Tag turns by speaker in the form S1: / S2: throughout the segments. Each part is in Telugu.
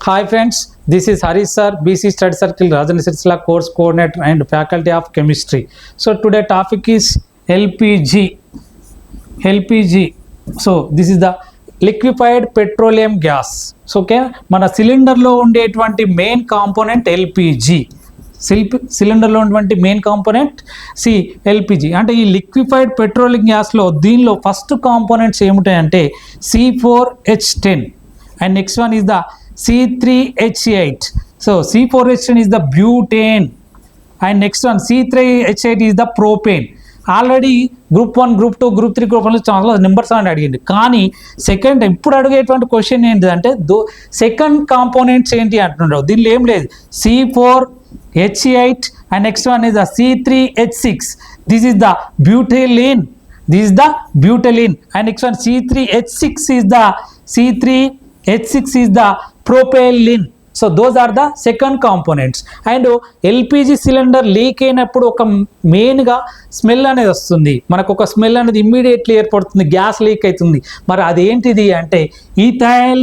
S1: Hi friends, this is Hari sir, BC Study Circle, Rajani Sirsla course coordinator and faculty of chemistry. So today topic is LPG. So this is the liquefied petroleum gas. So okay, మన సిలిండర్లో ఉండేటువంటి మెయిన్ కాంపోనెంట్ ఎల్పిజి. సిలిండర్లో ఉన్నటువంటి మెయిన్ కాంపోనెంట్ ఎల్పిజి. అంటే ఈ లిక్విఫైడ్ పెట్రోలియం గ్యాస్లో దీనిలో ఫస్ట్ కాంపోనెంట్స్ ఏమిటాయంటే C4H10 and next one is the C3H8. So C4H10 is the butane and next one C3H8 is the propane. Already group 1 group 2 group 3 group 1 చాలా నెంబర్స్ అని అడిగింది. కానీ సెకండ్ ఇప్పుడు అడిగేటువంటి క్వశ్చన్ ఏంటిదంటే సెకండ్ కాంపోనెంట్స్ ఏంటి అంటున్నారు. దీనిలో ఏం లేదు. C4H8 and next one is the C3H6. This is the butylene. And next one C3H6 is the propylene. So those are the second components. And LPG cylinder leak అయినప్పుడు ఒక మెయిన్గా స్మెల్ అనేది వస్తుంది. మనకు ఒక స్మెల్ అనేది ఇమ్మీడియట్లీ ఏర్పడుతుంది, గ్యాస్ లీక్ అవుతుంది. మరి అదేంటిది అంటే ethyl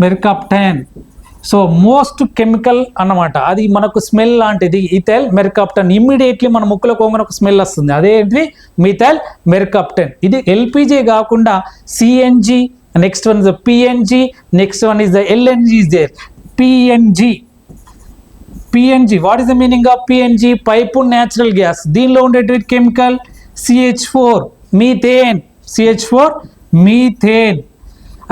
S1: mercaptan. So most chemical అన్నమాట. అది మనకు స్మెల్ లాంటిది ఈథైల్ మెర్కాప్టాన్. ఇమ్మీడియట్లీ మన ముక్కులో కొంగన ఒక స్మెల్ వస్తుంది. అదేంటిది మిథైల్ మెర్కాప్టాన్. ఇది ఎల్పిజి కాకుండా CNG, next one is the PNG, next one is the LNG is there. PNG what is the meaning of PNG? Pipe natural gas. దీనిలో ఉండేటువంటి chemical CH4 methane.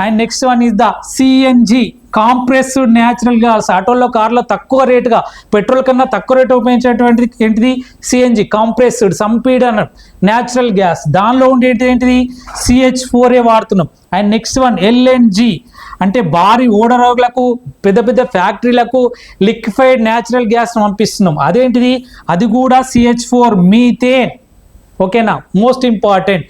S1: And next one is the CNG compressed natural gas. ఆటోలో కార్లో తక్కువ రేటుగా పెట్రోల్ కన్నా తక్కువ రేటు ఉపయోగించేటువంటిది ఏంటిది? సిఎన్జి కాంప్రెస్డ్ సంపీడన న్యాచురల్ గ్యాస్. దానిలో ఉండేది ఏంటిది? CH4 వాడుతున్నాం. అండ్ నెక్స్ట్ వన్ ఎల్ఎన్జి అంటే భారీ ఓడరోగులకు పెద్ద పెద్ద ఫ్యాక్టరీలకు లిక్విఫైడ్ న్యాచురల్ గ్యాస్ పంపిస్తున్నాం. అదేంటిది? అది కూడా CH4 మీథేన్. ఓకేనా? Most important.